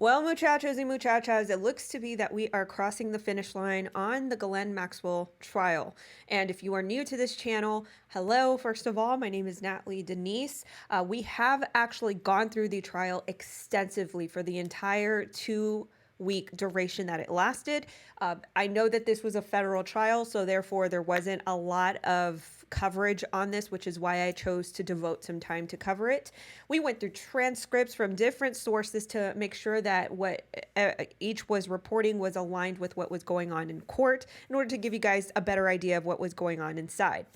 Well, muchachos and muchachas, it looks to be that we are crossing the finish line on the Ghislaine Maxwell trial. And if you are new to this channel, hello, first of all, my name is 𝘏𝘮𝘮𝘮𝘮𝘮𝘮𝑎. We have actually gone through the trial extensively for the entire 2-week duration that it lasted. I know that this was a federal trial, so therefore there wasn't a lot of coverage on this, which is why I chose to devote some time to cover it. We went through transcripts from different sources to make sure that what each was reporting was aligned with what was going on in court in order to give you guys a better idea of what was going on inside.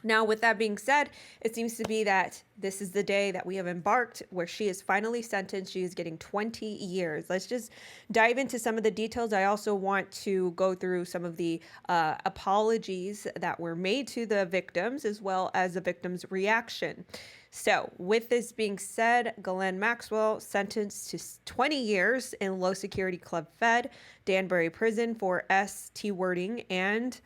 Now, with that being said, it seems to be that this is the day that we have embarked where she is finally sentenced. She is getting 20 years. Let's just dive into some of the details. I also want to go through some of the apologies that were made to the victims as well as the victims' reaction. So with this being said, Ghislaine Maxwell sentenced to 20 years in low security club fed Danbury prison for ST wording and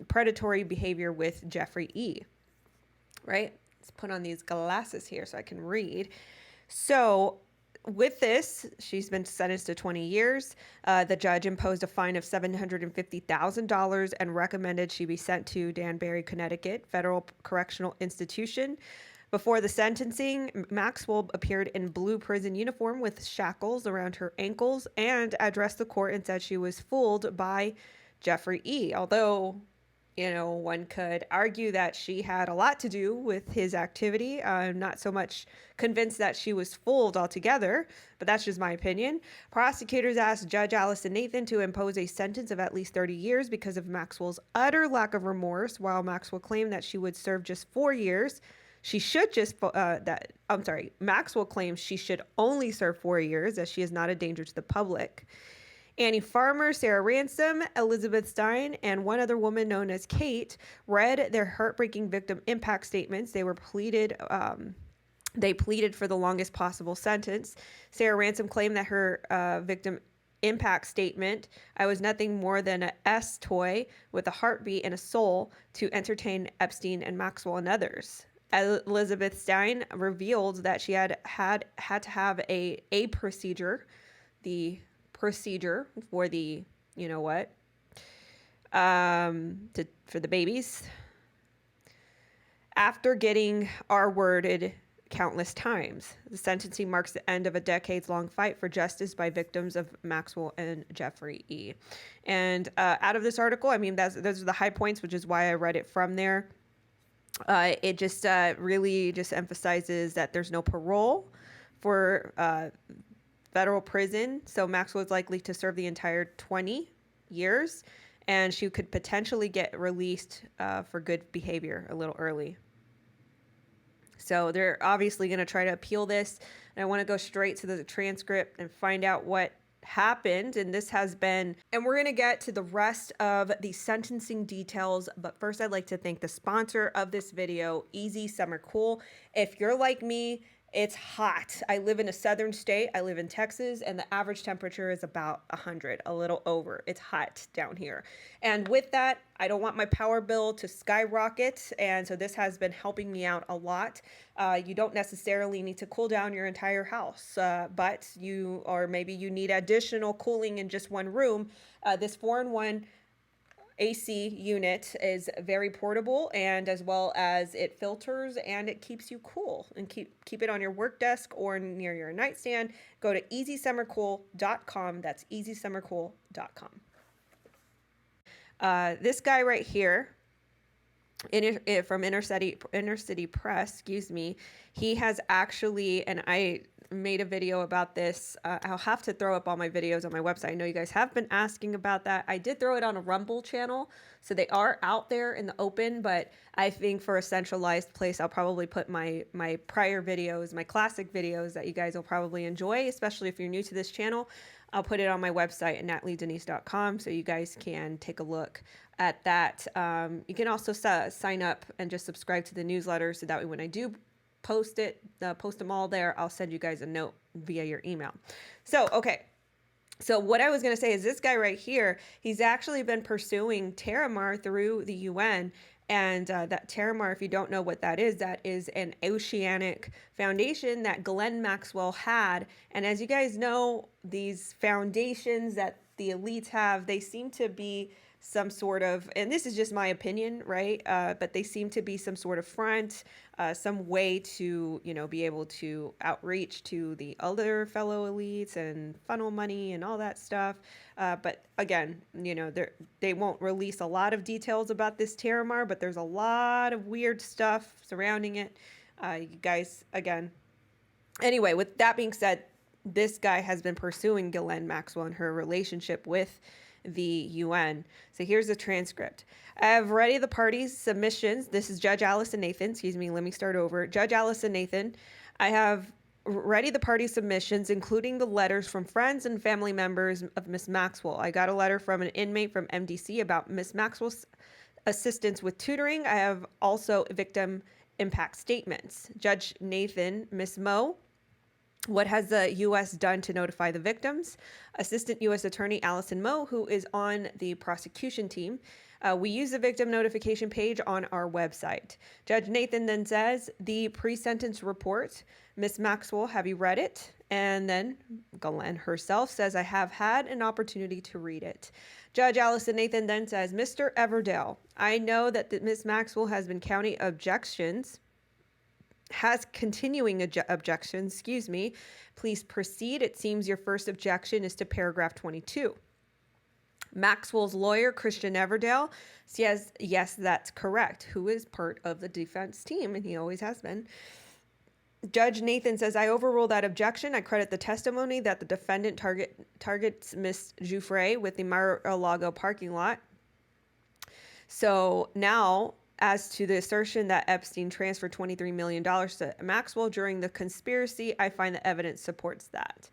predatory behavior with Jeffrey E. Right? Let's put on these glasses here so I can read. So with this, she's been sentenced to 20 years. The judge imposed a fine of $750,000 and recommended she be sent to Danbury, Connecticut Federal Correctional Institution. Before the sentencing, Maxwell appeared in blue prison uniform with shackles around her ankles and addressed the court and said she was fooled by Jeffrey E. Although, you know, one could argue that she had a lot to do with his activity. I'm not so much convinced that she was fooled altogether, but that's just my opinion. Prosecutors asked Judge Allison Nathan to impose a sentence of at least 30 years because of Maxwell's utter lack of remorse. While Maxwell claimed that she would serve just 4 years, Maxwell claims she should only serve 4 years as she is not a danger to the public. Annie Farmer, Sarah Ransom, Elizabeth Stein, and one other woman known as Kate read their heartbreaking victim impact statements. They pleaded for the longest possible sentence. Sarah Ransom claimed that her victim impact statement, "I was nothing more than a S toy with a heartbeat and a soul to entertain Epstein and Maxwell and others." Elizabeth Stein revealed that she had to have a procedure, the procedure for the, you know what, for the babies, after getting R-worded countless times. The sentencing marks the end of a decades-long fight for justice by victims of Maxwell and Jeffrey E. And out of this article, I mean, those are the high points, which is why I read it from there. It just really just emphasizes that there's no parole for federal prison, so Maxwell is likely to serve the entire 20 years, and she could potentially get released for good behavior a little early. So they're obviously going to try to appeal this, and I want to go straight to the transcript and find out what happened. And this has been, and we're going to get to the rest of the sentencing details, but first I'd like to thank the sponsor of this video, 𝘬𝘲𝘲𝘲𝑐𝑜ol. If you're like me, it's hot. I live in a southern state. I live in Texas, and the average temperature is about 100, a little over. It's hot down here. And with that, I don't want my power bill to skyrocket, and so this has been helping me out a lot. You don't necessarily need to cool down your entire house, but maybe you need additional cooling in just one room. This 4-in-1 AC unit is very portable, and as well as it filters and it keeps you cool, and keep it on your work desk or near your nightstand. Go to 𝘬𝘲𝘲𝘲𝘲𝑐𝑜ol.com. That's 𝘬𝘲𝘲𝘲𝑐𝑜ol.com. This guy right here, from Inner City Press, he has actually, and I made a video about this. I'll have to throw up all my videos on my website. I know you guys have been asking about that. I did throw it on a Rumble channel, so they are out there in the open, but I think for a centralized place, I'll probably put my prior videos, my classic videos that you guys will probably enjoy, especially if you're new to this channel. I'll put it on my website at 𝘏𝘮𝘮𝘮𝑒𝑛𝑖𝑠e.com, so you guys can take a look at that. You can also sign up and just subscribe to the newsletter, so that way when I do post them all there, I'll send you guys a note via your email. So, okay. So what I was going to say is this guy right here, he's actually been pursuing 𝘸𝘓𝘬𝘀 through the UN. And that 𝘸𝘓𝘬𝘀, if you don't know what that is an oceanic foundation that Ghislaine Maxwell had. And as you guys know, these foundations that the elites have, they seem to be some sort of, and this is just my opinion, right? But they seem to be some sort of front, some way to, be able to outreach to the other fellow elites and funnel money and all that stuff. But again, they won't release a lot of details about this 𝘸𝘓𝘬𝘀, but there's a lot of weird stuff surrounding it. You guys, again. Anyway, with that being said, this guy has been pursuing Ghislaine Maxwell and her relationship with the UN. So here's the transcript. I have ready the parties' submissions. This is Judge Allison Nathan. Excuse me. Let me start over. Judge Allison Nathan. I have ready the parties' submissions, including the letters from friends and family members of Miss Maxwell. I got a letter from an inmate from MDC about Miss Maxwell's assistance with tutoring. I have also victim impact statements. Judge Nathan, Miss Moe. What has the U.S. done to notify the victims? Assistant U.S. Attorney Allison Moe, who is on the prosecution team. We use the victim notification page on our website. Judge Nathan then says, the pre-sentence report. Miss Maxwell, have you read it? And then Ghislaine herself says, I have had an opportunity to read it. Judge Allison Nathan then says, Mr. Everdell, I know that Miss Maxwell has been counting objections. Has continuing objections, Please proceed. It seems your first objection is to paragraph 22. Maxwell's lawyer, Christian Everdell, says, yes, that's correct, who is part of the defense team, and he always has been. Judge Nathan says, I overrule that objection. I credit the testimony that the defendant targets Miss Giuffre with the Mar-a-Lago parking lot. So now, as to the assertion that Epstein transferred $23 million to Maxwell during the conspiracy, I find the evidence supports that.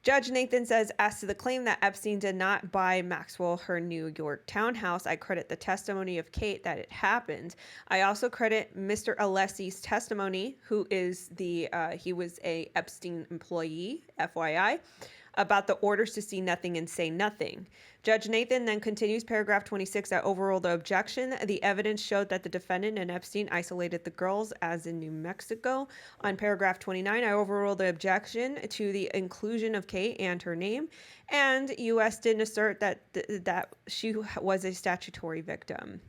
Judge Nathan says, as to the claim that Epstein did not buy Maxwell her New York townhouse, I credit the testimony of Kate that it happened. I also credit Mr. Alessi's testimony, who is he was a Epstein employee, FYI, about the orders to see nothing and say nothing. Judge Nathan then continues paragraph 26. I overrule the objection. The evidence showed that the defendant and Epstein isolated the girls as in New Mexico. On paragraph 29, I overrule the objection to the inclusion of Kate and her name. And U.S. didn't assert that she was a statutory victim.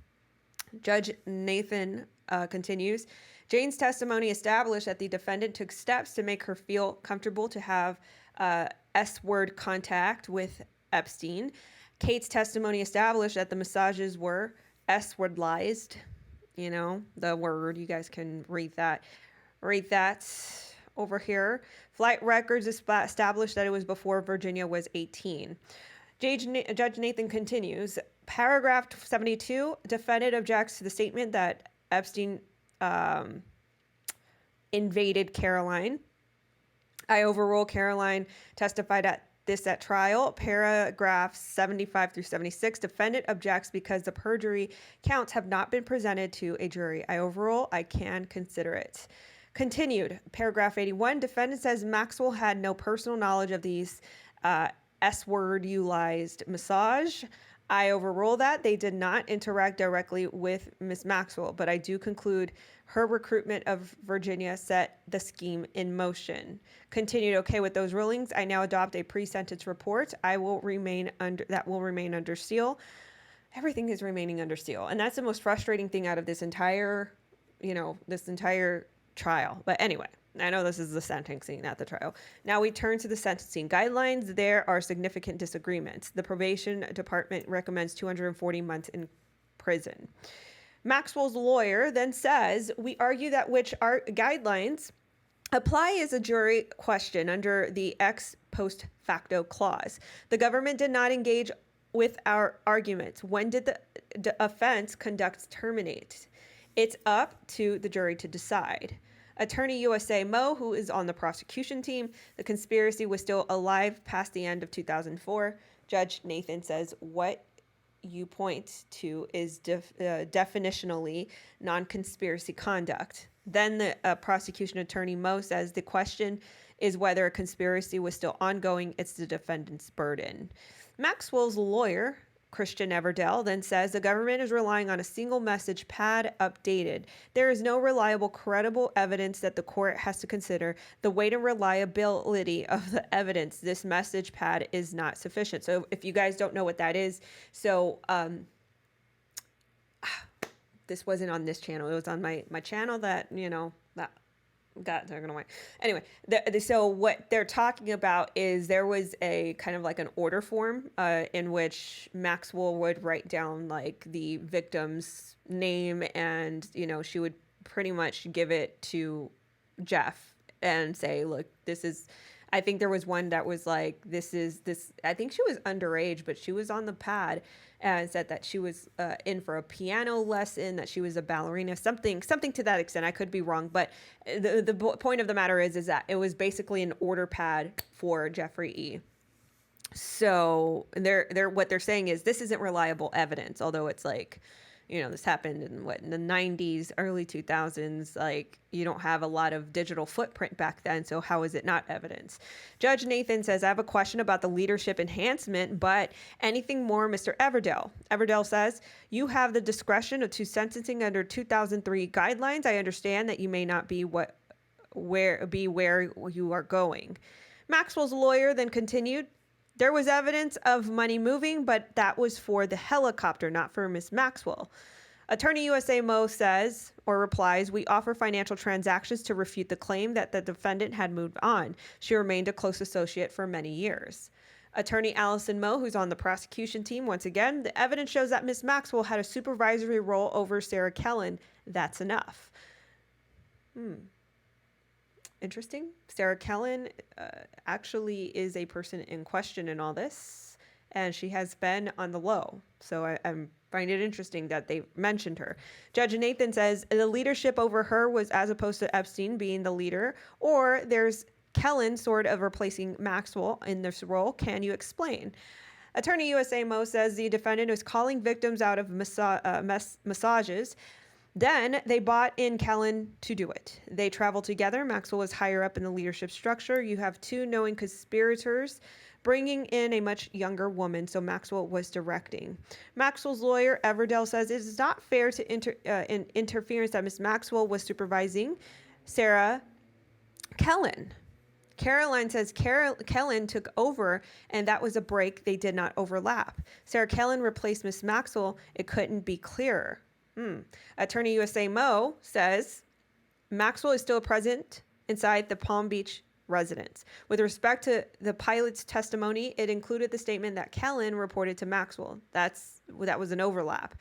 Judge Nathan continues. Jane's testimony established that the defendant took steps to make her feel comfortable to have S-word contact with Epstein. Kate's testimony established that the massages were S-wordized. The word. You guys can read that. Read that over here. Flight records established that it was before Virginia was 18. Judge Nathan continues. Paragraph 72, defendant objects to the statement that Epstein invaded Caroline. I overrule Caroline testified at trial. Paragraphs 75 through 76, defendant objects because the perjury counts have not been presented to a jury. I overrule. I can consider it. Continued. Paragraph 81, defendant says Maxwell had no personal knowledge of these S-word-utilized massage. I overrule that. They did not interact directly with Miss Maxwell, but I do conclude her recruitment of Virginia set the scheme in motion. Continued. Okay with those rulings, I now adopt a pre-sentence report. That will remain under seal. Everything is remaining under seal, and that's the most frustrating thing out of this entire trial. But anyway, I know this is the sentencing, not the trial. Now we turn to the sentencing guidelines. There are significant disagreements. The probation department recommends 240 months in prison. Maxwell's lawyer then says, we argue that which our guidelines apply as a jury question under the ex post facto clause. The government did not engage with our arguments. When did the offense conduct terminate? It's up to the jury to decide. Attorney USA Moe, who is on the prosecution team, the conspiracy was still alive past the end of 2004. Judge Nathan says, what you point to is definitionally non-conspiracy conduct. Then the prosecution attorney Moe says the question is whether a conspiracy was still ongoing. It's the defendant's burden. Maxwell's lawyer, Christian Everdell, then says the government is relying on a single message pad updated. There is no reliable, credible evidence that the court has to consider the weight and reliability of the evidence. This message pad is not sufficient. So if you guys don't know what that is, so this wasn't on this channel. It was on my channel that, that got taken away. Anyway, so what they're talking about is there was a kind of like an order form in which Maxwell would write down like the victim's name, and she would pretty much give it to Jeff and say, look, this is, I think there was one that was like, this, I think she was underage, but she was on the pad and said that she was in for a piano lesson, that she was a ballerina, something to that extent. I could be wrong, but the point of the matter is that it was basically an order pad for Jeffrey E. So what they're saying is this isn't reliable evidence, although it's like, this happened in the 90s, early 2000s. Like, you don't have a lot of digital footprint back then. So how is it not evidence? Judge Nathan says, I have a question about the leadership enhancement, but anything more, Mr. Everdell? Everdell says, you have the discretion to sentencing under 2003 guidelines. I understand that you may not be where you are going. Maxwell's lawyer then continued, there was evidence of money moving, but that was for the helicopter, not for Miss Maxwell. Attorney 𝘲𝘂 says, or replies, we offer financial transactions to refute the claim that the defendant had moved on. She remained a close associate for many years. Attorney Allison Moe, who's on the prosecution team, once again, the evidence shows that Miss Maxwell had a supervisory role over Sarah Kellen. That's enough. Interesting. Sarah Kellen actually is a person in question in all this, and she has been on the low. So I find it interesting that they mentioned her. Judge Nathan says the leadership over her was as opposed to Epstein being the leader, or there's Kellen sort of replacing Maxwell in this role. Can you explain? Attorney 𝘲𝘂 says the defendant was calling victims out of massages. Then they bought in Kellen to do it. They traveled together. Maxwell was higher up in the leadership structure. You have two knowing conspirators bringing in a much younger woman, so Maxwell was directing. Maxwell's lawyer, Everdell, says it is not fair to interference that Miss Maxwell was supervising Sarah Kellen. Caroline says Kellen took over, and that was a break. They did not overlap. Sarah Kellen replaced Miss Maxwell. It couldn't be clearer. Attorney 𝘲𝘂 says Maxwell is still present inside the Palm Beach residence. With respect to the pilot's testimony, it included the statement that Kellen reported to Maxwell. That was an overlap.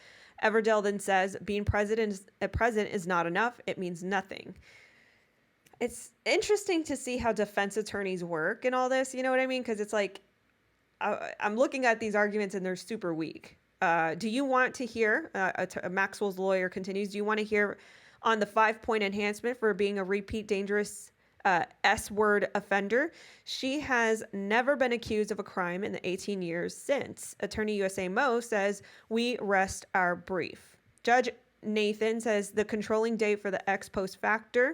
Everdell then says being present is not enough. It means nothing. It's interesting to see how defense attorneys work and all this. You know what I mean? Because it's like I'm looking at these arguments and they're super weak. Do you want to hear, Maxwell's lawyer continues, do you want to hear on the 5-point enhancement for being a repeat dangerous S-word offender? She has never been accused of a crime in the 18 years since. Attorney 𝘲𝘂 says, we rest our brief. Judge Nathan says the controlling date for the ex post facto,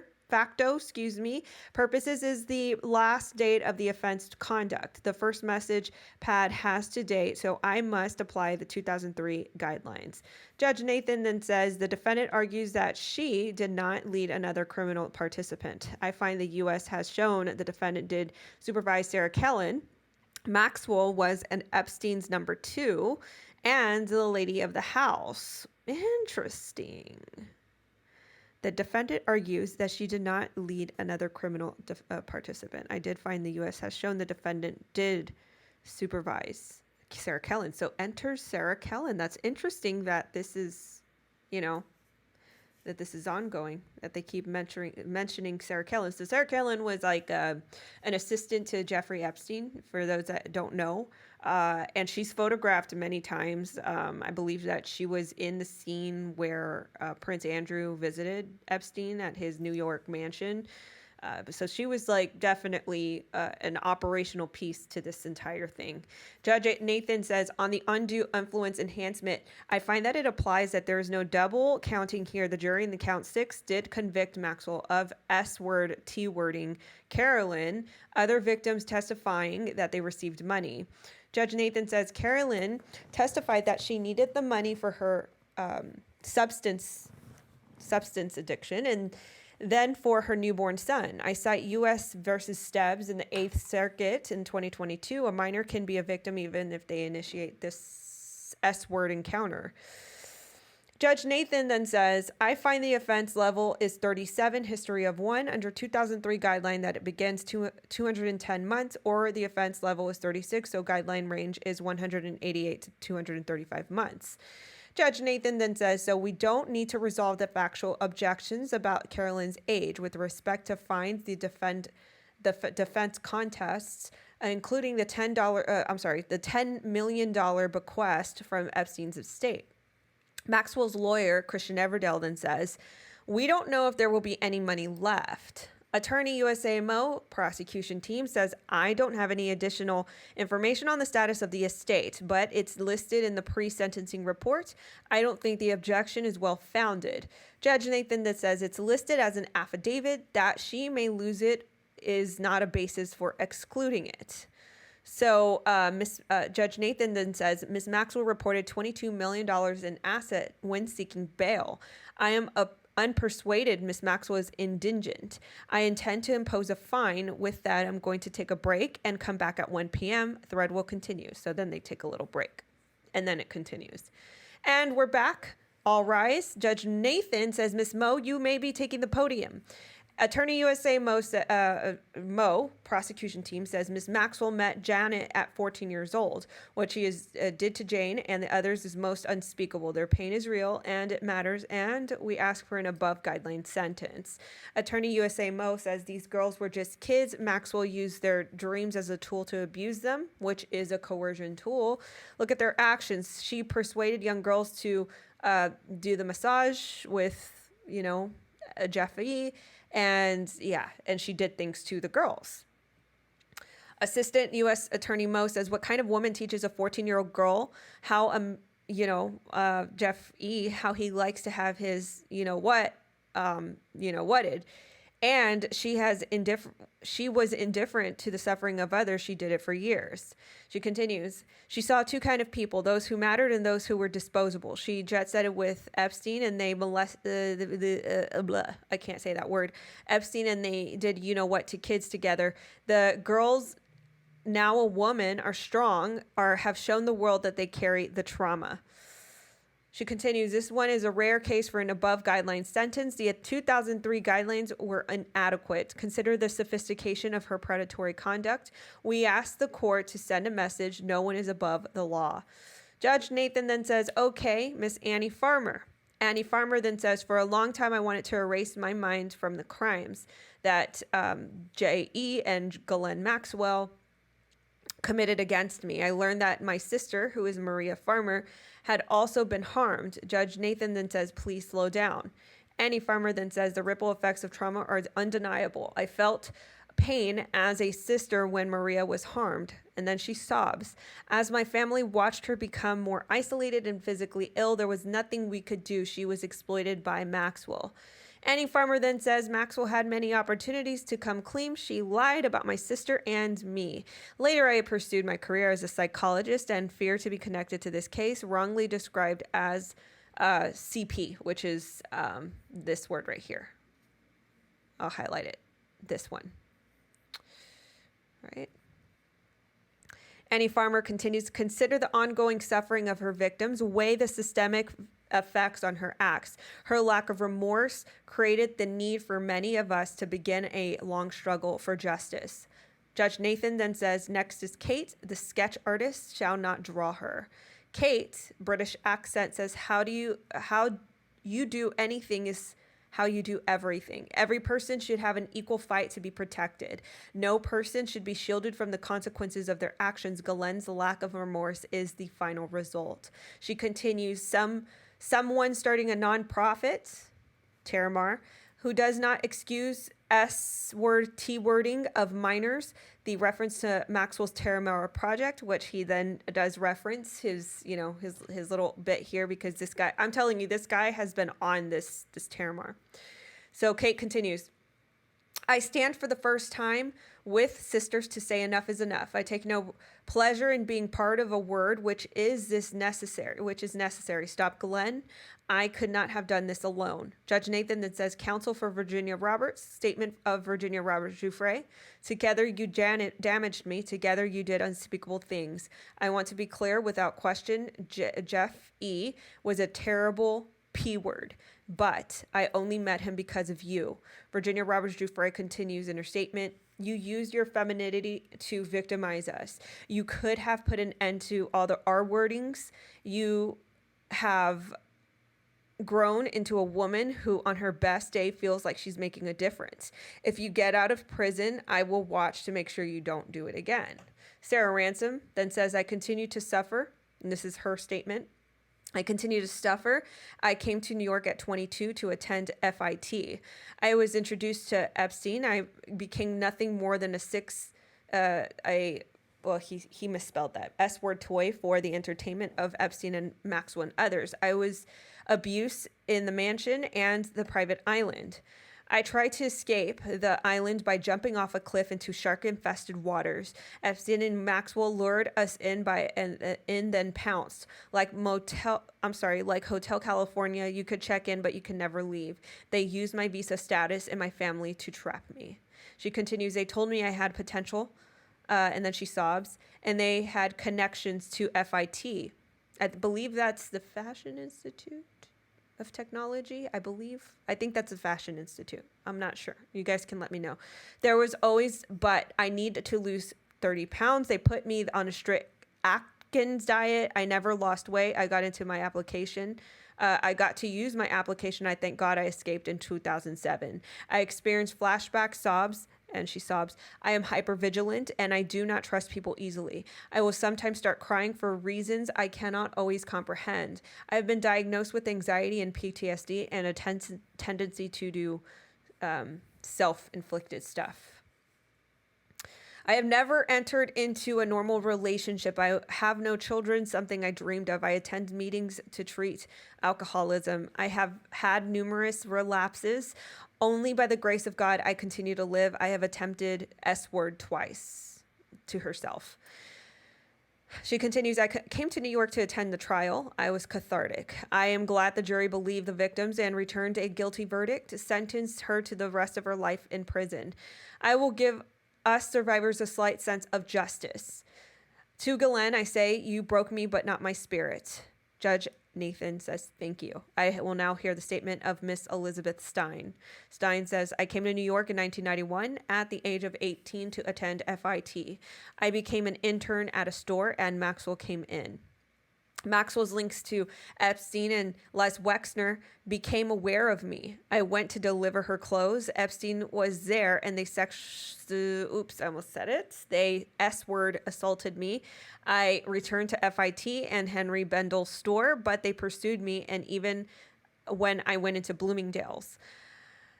purposes is the last date of the offense conduct. The first message pad has to date, so I must apply the 2003 guidelines. Judge Nathan then says the defendant argues that she did not lead another criminal participant. I find the U.S. has shown the defendant did supervise Sarah Kellen. Maxwell was an Epstein's number 2 and the lady of the house. Interesting. The defendant argues that she did not lead another criminal participant. I did find the U.S. has shown the defendant did supervise Sarah Kellen. So enter Sarah Kellen. That's interesting that this is, that this is ongoing, that they keep mentioning Sarah Kellen. So Sarah Kellen was like an assistant to Jeffrey Epstein, for those that don't know. And she's photographed many times. I believe that she was in the scene where Prince Andrew visited Epstein at his New York mansion. So she was like definitely an operational piece to this entire thing. Judge Nathan says, on the undue influence enhancement, I find that it applies that there is no double counting here. The jury in the count 6 did convict Maxwell of S-word, T-wording Carolyn, other victims testifying that they received money. Judge Nathan says, Carolyn testified that she needed the money for her substance addiction and then for her newborn son. I cite U.S. versus Stebbs in the 8th Circuit in 2022. A minor can be a victim even if they initiate this S-word encounter. Judge Nathan then says, I find the offense level is 37, history of 1, under 2003 guideline that it begins 210 months, or the offense level is 36, so guideline range is 188 to 235 months. Judge Nathan then says, so we don't need to resolve the factual objections about Carolyn's age with respect to fines the defense contests, including the $10 million bequest from Epstein's estate. Maxwell's lawyer, Christian Everdell, then says, we don't know if there will be any money left. Attorney 𝘰𝘬𝘬𝘀 prosecution team says, I don't have any additional information on the status of the estate, but it's listed in the pre-sentencing report. I don't think the objection is well-founded. Judge Nathan then says it's listed as an affidavit. That she may lose it is not a basis for excluding it. So Judge Nathan then says, Ms. Maxwell reported $22 million in asset when seeking bail. I am unpersuaded Ms. Maxwell is indigent. I intend to impose a fine. With that, I'm going to take a break and come back at 1 p.m. Thread will continue. So then they take a little break and then it continues. And we're back. All rise. Judge Nathan says, Ms. Moe, you may be taking the podium. Attorney 𝘰𝘬𝘬𝘀 prosecution team says Ms. Maxwell met Janet at 14 years old. What she did to Jane and the others is most unspeakable. Their pain is real and it matters, and we ask for an above guideline sentence. Attorney 𝘰𝘬𝘬𝘀 says these girls were just kids. Maxwell used their dreams as a tool to abuse them, which is a coercion tool. Look at their actions. She persuaded young girls to do the massage with, Jeffrey. And she did things to the girls. Assistant U.S. Attorney Moe says, what kind of woman teaches a 14-year-old girl how, Jeff E., how he likes to have his, whatted. And she was indifferent to the suffering of others. She did it for years. She continues, she saw two kind of people, those who mattered and those who were disposable. She jet setted with Epstein and they I can't say that word. Epstein and they did what to kids together. The girls, now a woman, are strong, have shown the world that they carry the trauma. She continues, this one is a rare case for an above guideline sentence. The 2003 guidelines were inadequate. Consider the sophistication of her predatory conduct. We ask the court to send a message. No one is above the law. Judge Nathan then says, okay, Miss Annie Farmer. Annie Farmer then says, for a long time I wanted to erase my mind from the crimes that J.E. and Ghislaine Maxwell committed against me. I learned that my sister, who is Maria Farmer, had also been harmed. Judge Nathan then says, please slow down. Annie Farmer then says, the ripple effects of trauma are undeniable. I felt pain as a sister when Maria was harmed. And then she sobs. As my family watched her become more isolated and physically ill, there was nothing we could do. She was exploited by Maxwell. Annie Farmer then says, Maxwell had many opportunities to come clean. She lied about my sister and me. Later, I pursued my career as a psychologist and fear to be connected to this case, wrongly described as CP, which is this word right here. I'll highlight it. This one. All right. Annie Farmer continues to consider the ongoing suffering of her victims, weigh the systemic effects on her acts. Her lack of remorse created the need for many of us to begin a long struggle for justice. Judge Nathan then says, next is Kate, the sketch artist shall not draw her. Kate, British accent, says, how you do anything is how you do everything. Every person should have an equal fight to be protected. No person should be shielded from the consequences of their actions. Ghislaine's lack of remorse is the final result. She continues, someone starting a nonprofit, Terramar, who does not excuse S-word T-wording of minors, the reference to Maxwell's 𝘸𝘓𝑚𝑎 project, which he then does reference his little bit here, because this guy, I'm telling you, this guy has been on this 𝘸𝑚𝑎. So Kate continues, I stand for the first time with sisters to say enough is enough. I take no pleasure in being part of a word which is necessary. Stop Glenn. I could not have done this alone. Judge Nathan then says, counsel for Virginia Roberts, statement of Virginia Roberts Giuffre. Together you damaged me. Together you did unspeakable things. I want to be clear without question. Jeff E. was a terrible P word, but I only met him because of you. Virginia Roberts Giuffre continues in her statement, you used your femininity to victimize us. You could have put an end to all the R wordings. You have grown into a woman who on her best day feels like she's making a difference. If you get out of prison, I will watch to make sure you don't do it again. Sarah Ransom then says, I continue to suffer, and this is her statement. I continue to suffer. I came to New York at 22 to attend FIT. I was introduced to Epstein. I became nothing more than he misspelled that, S-word toy for the entertainment of Epstein and Maxwell and others. I was abuse in the mansion and the private island. I tried to escape the island by jumping off a cliff into shark-infested waters. Epstein and Maxwell lured us in then pounced. Like Hotel California, you could check in, but you can never leave. They used my visa status and my family to trap me. She continues, they told me I had potential, and then she sobs, and they had connections to FIT. I believe that's the Fashion Institute of Technology, I think that's a Fashion Institute. I'm not sure. You guys can let me know. There was always, but I need to lose 30 pounds. They put me on a strict Atkins diet. I never lost weight. I got into my application. I got to use my application. I thank God I escaped in 2007. I experienced flashback sobs, and she sobs. I am hypervigilant, and I do not trust people easily. I will sometimes start crying for reasons I cannot always comprehend. I have been diagnosed with anxiety and PTSD and a tendency to do self-inflicted stuff. I have never entered into a normal relationship. I have no children, something I dreamed of. I attend meetings to treat alcoholism. I have had numerous relapses. Only by the grace of God, I continue to live. I have attempted S-word twice to herself. She continues, I came to New York to attend the trial. I was cathartic. I am glad the jury believed the victims and returned a guilty verdict, sentenced her to the rest of her life in prison. I will give us survivors a slight sense of justice. To Ghislaine, I say, you broke me, but not my spirit. Judge Nathan says, thank you. I will now hear the statement of Miss Elizabeth Stein. Stein says, I came to New York in 1991 at the age of 18 to attend FIT. I became an intern at a store and Maxwell came in. Maxwell's links to Epstein and Les Wexner became aware of me. I went to deliver her clothes. Epstein was there and they They S-word assaulted me. I returned to FIT and Henry Bendel's store, but they pursued me, and even when I went into Bloomingdale's.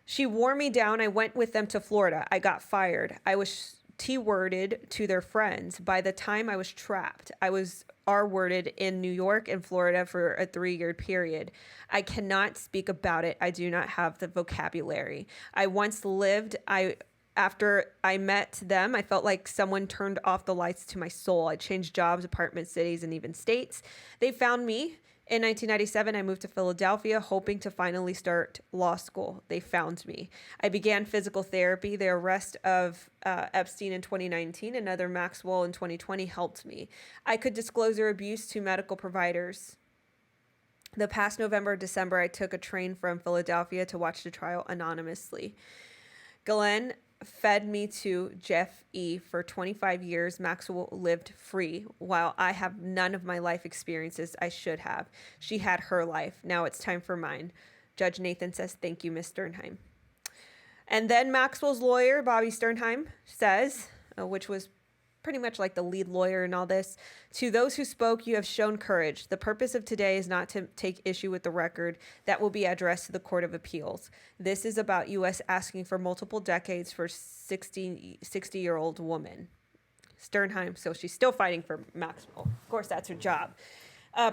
She wore me down. I went with them to Florida. I got fired. I was T-worded to their friends. By the time I was trapped, I was R-worded in New York and Florida for a 3-year period. I cannot speak about it. I do not have the vocabulary. I once lived, after I met them, I felt like someone turned off the lights to my soul. I changed jobs, apartments, cities, and even states. They found me. In 1997, I moved to Philadelphia, hoping to finally start law school. They found me. I began physical therapy. The arrest of Epstein in 2019 and other Maxwell in 2020 helped me. I could disclose their abuse to medical providers. The past November, December, I took a train from Philadelphia to watch the trial anonymously. Ghislaine fed me to Jeff E. for 25 years. Maxwell lived free, while I have none of my life experiences I should have. She had her life. Now it's time for mine. Judge Nathan says, thank you, Ms. Sternheim. And then Maxwell's lawyer, Bobby Sternheim, says, which was pretty much like the lead lawyer in all this. To those who spoke, you have shown courage. The purpose of today is not to take issue with the record that will be addressed to the Court of Appeals. This is about U.S. asking for multiple decades for 60-year-old woman. Sternheim, so she's still fighting for Maxwell. Of course, that's her job.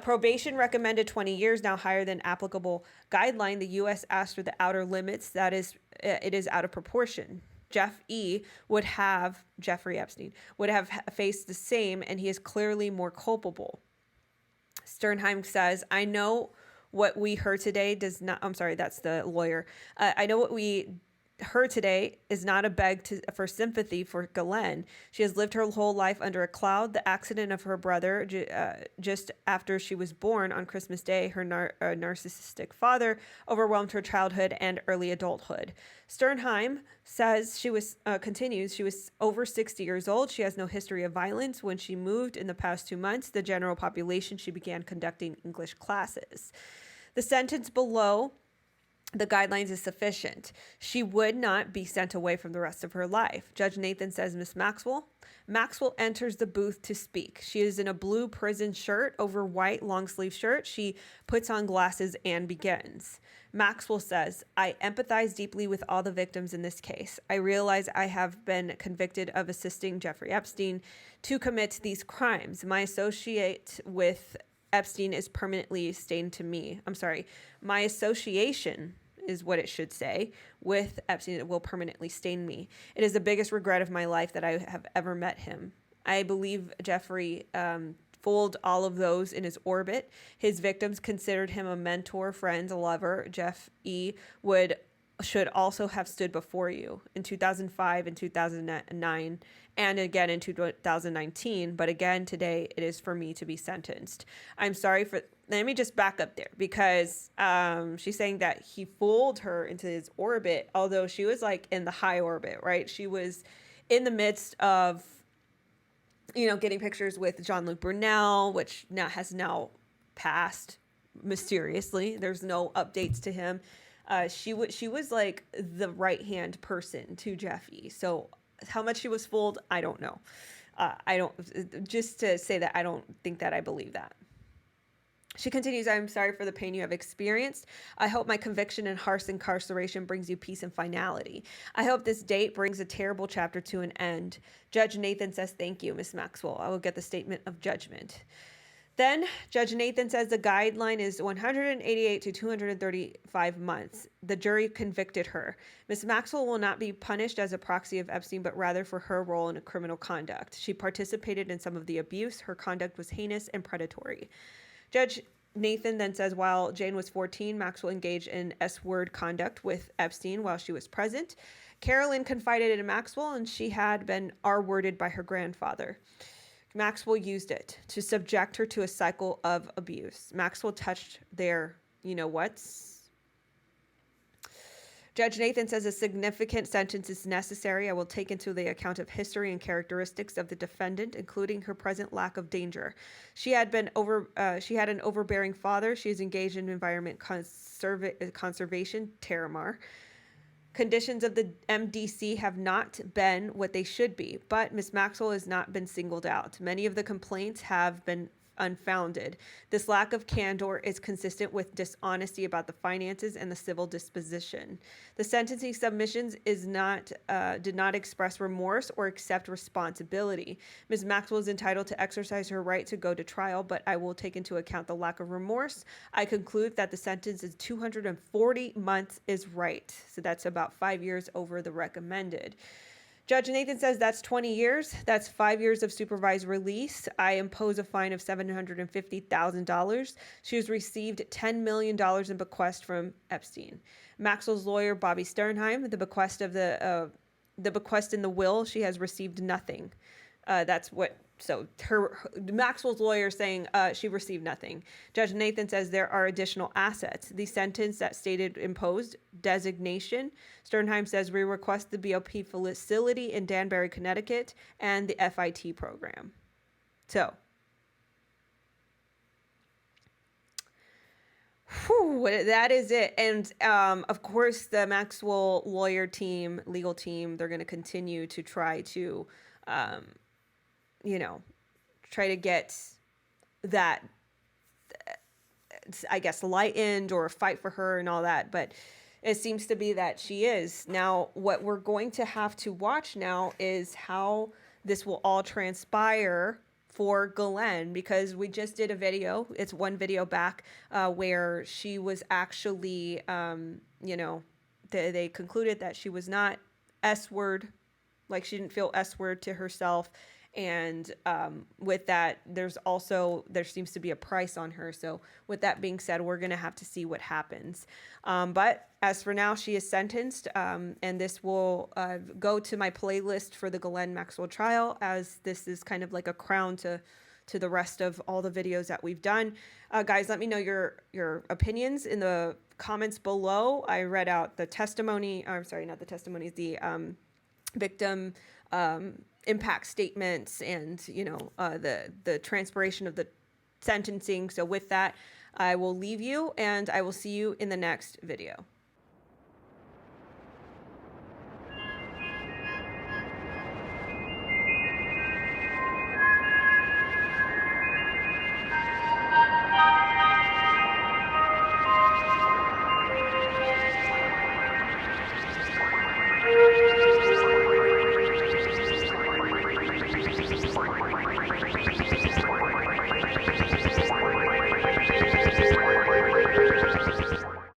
Probation recommended 20 years, now higher than applicable guideline. The U.S. asked for the outer limits. That is, it is out of proportion. Jeffrey Epstein would have faced the same, and he is clearly more culpable. Sternheim says, I know what we heard today does not, I'm sorry, that's the lawyer. I know what we heard today is not a beg for sympathy for Ghislaine. She has lived her whole life under a cloud. The accident of her brother just after she was born on Christmas Day, her narcissistic father overwhelmed her childhood and early adulthood. Sternheim says continues, she was over 60 years old. She has no history of violence. When she moved in the past 2 months, the general population, she began conducting English classes. The sentence below the guidelines is sufficient. She would not be sent away from the rest of her life. Judge Nathan says, Miss Maxwell enters the booth to speak. She is in a blue prison shirt over white long sleeve shirt. She puts on glasses and begins. Maxwell says, I empathize deeply with all the victims in this case. I realize I have been convicted of assisting Jeffrey Epstein to commit these crimes. My associate with Epstein is permanently stained to me. I'm sorry. My association is what it should say with Epstein will permanently stain me. It is the biggest regret of my life that I have ever met him. I believe Jeffrey fooled all of those in his orbit. His victims considered him a mentor, friend, a lover. Jeff E. should also have stood before you in 2005 and 2009 and again in 2019. But again, today it is for me to be sentenced. I'm sorry for, let me just back up there because she's saying that he fooled her into his orbit, although she was like in the high orbit, right? She was in the midst of, getting pictures with Jean-Luc Brunel, which has now passed mysteriously. There's no updates to him. She was like the right-hand person to Jeffy. So how much she was fooled, I don't know. Just to say that I don't think that I believe that. She continues, I'm sorry for the pain you have experienced. I hope my conviction and harsh incarceration brings you peace and finality. I hope this date brings a terrible chapter to an end. Judge Nathan says, thank you, Miss Maxwell. I will get the statement of judgment. Then Judge Nathan says the guideline is 188 to 235 months. The jury convicted her. Ms. Maxwell will not be punished as a proxy of Epstein, but rather for her role in a criminal conduct. She participated in some of the abuse. Her conduct was heinous and predatory. Judge Nathan then says while Jane was 14, Maxwell engaged in S-word conduct with Epstein while she was present. Carolyn confided in Maxwell, and she had been R-worded by her grandfather. Maxwell used it to subject her to a cycle of abuse. Maxwell touched their you-know-whats. Judge Nathan says a significant sentence is necessary. I will take into the account of history and characteristics of the defendant, including her present lack of danger. She had an overbearing father. She is engaged in environment conservation, Terramar. Conditions of the MDC have not been what they should be, but Ms. Maxwell has not been singled out. Many of the complaints have been unfounded. This lack of candor is consistent with dishonesty about the finances and the civil disposition. The sentencing submissions did not express remorse or accept responsibility. Ms. Maxwell is entitled to exercise her right to go to trial, but I will take into account the lack of remorse. I conclude that the sentence is 240 months is right. So that's about 5 years over the recommended. Judge Nathan says that's 20 years. That's 5 years of supervised release. I impose a fine of $750,000. She has received $10 million in bequest from Epstein. Maxwell's lawyer, Bobby Sternheim, the bequest in the will, she has received nothing. Maxwell's lawyer saying she received nothing. Judge Nathan says there are additional assets. The sentence that stated imposed designation. Sternheim says we request the BOP facility in Danbury, Connecticut, and the FIT program. So, that is it. And of course, the Maxwell legal team, they're going to continue to try to try to get that, I guess, lightened or fight for her and all that. But it seems to be that she is. Now, what we're going to have to watch now is how this will all transpire for Ghislaine, because we just did a video. It's one video back where she was actually, they concluded that she was not S-word, like she didn't feel S-word to herself. And with that, there seems to be a price on her. So with that being said, we're going to have to see what happens. But as for now, she is sentenced, and this will go to my playlist for the Ghislaine Maxwell trial, as this is kind of like a crown to the rest of all the videos that we've done. Guys, let me know your opinions in the comments below. I read out the testimony. I'm sorry, not the testimonies, the victim impact statements, and the transpiration of the sentencing. So with that, I will leave you, and I will see you in the next video.